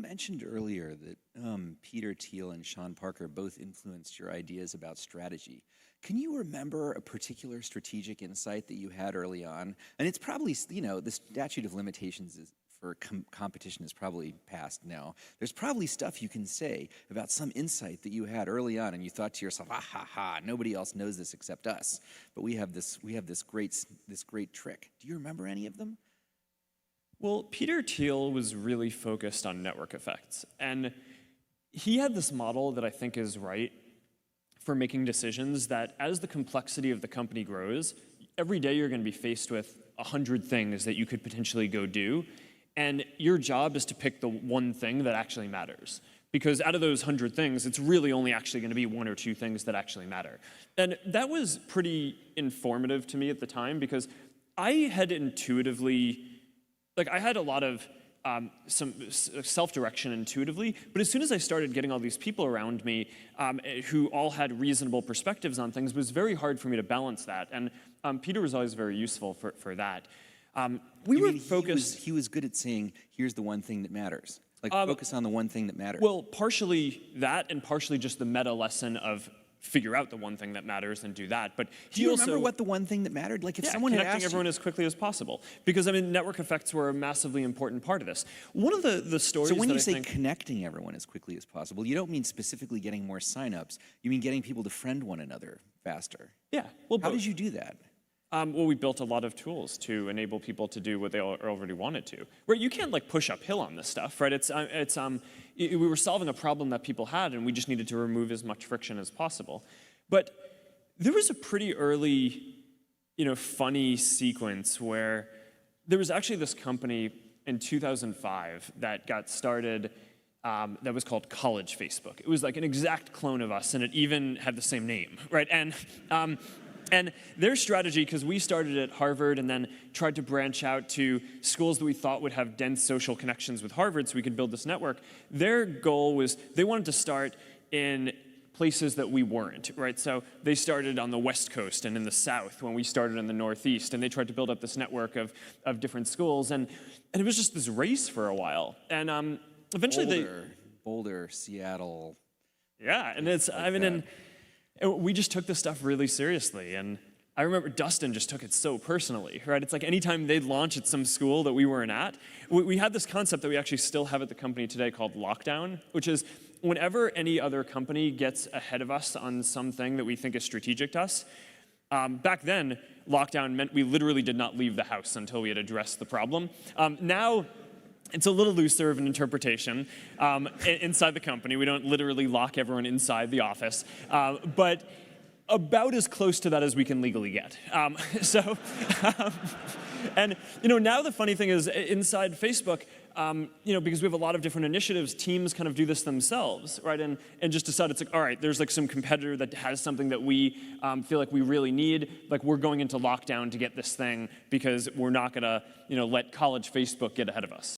mentioned earlier that Peter Thiel and Sean Parker both influenced your ideas about strategy. Can you remember a particular strategic insight that you had early on? And it's probably, the statute of limitations for competition is probably past now. There's probably stuff you can say about some insight that you had early on, and you thought to yourself, "Ah ha ha! Nobody else knows this except us." But we have this great trick. Do you remember any of them? Well, Peter Thiel was really focused on network effects, and he had this model that I think is right for making decisions that as the complexity of the company grows, every day you're going to be faced with 100 things that you could potentially go do, and your job is to pick the one thing that actually matters. Because out of those 100 things, it's really only actually going to be one or two things that actually matter. And that was pretty informative to me at the time, because I had intuitively, I had a lot of some self-direction intuitively, but as soon as I started getting all these people around me who all had reasonable perspectives on things, it was very hard for me to balance that. And Peter was always very useful for that. We were focused. He was good at saying, "Here's the one thing that matters." Focus on the one thing that matters. Well, partially that, and partially just the meta lesson of figure out the one thing that matters and do that. But do you remember what the one thing that mattered? Like if someone had asked connecting everyone as quickly as possible. Because network effects were a massively important part of this. One of the stories. So when you say connecting everyone as quickly as possible, you don't mean specifically getting more signups. You mean getting people to friend one another faster. Yeah. Well, how did you do that? Well, we built a lot of tools to enable people to do what they already wanted to. Right? You can't push uphill on this stuff, right? We were solving a problem that people had, and we just needed to remove as much friction as possible. But there was a pretty early, funny sequence where there was actually this company in 2005 that got started that was called College Facebook. It was like an exact clone of us, and it even had the same name, right? And their strategy, because we started at Harvard and then tried to branch out to schools that we thought would have dense social connections with Harvard so we could build this network, their goal was they wanted to start in places that we weren't, right? So they started on the West Coast and in the South when we started in the Northeast, and they tried to build up this network of different schools, and it was just this race for a while. And eventually Boulder, Seattle. Yeah, and we just took this stuff really seriously, and I remember Dustin just took it so personally, right? It's like anytime they'd launch at some school that we weren't at, we had this concept that we actually still have at the company today called lockdown, which is whenever any other company gets ahead of us on something that we think is strategic to us, back then, lockdown meant we literally did not leave the house until we had addressed the problem. Now, it's a little looser of an interpretation inside the company. We don't literally lock everyone inside the office, but about as close to that as we can legally get. And now the funny thing is inside Facebook, because we have a lot of different initiatives, teams kind of do this themselves, right? And just decide it's all right, there's some competitor that has something that we feel like we really need. We're going into lockdown to get this thing because we're not gonna let College Facebook get ahead of us.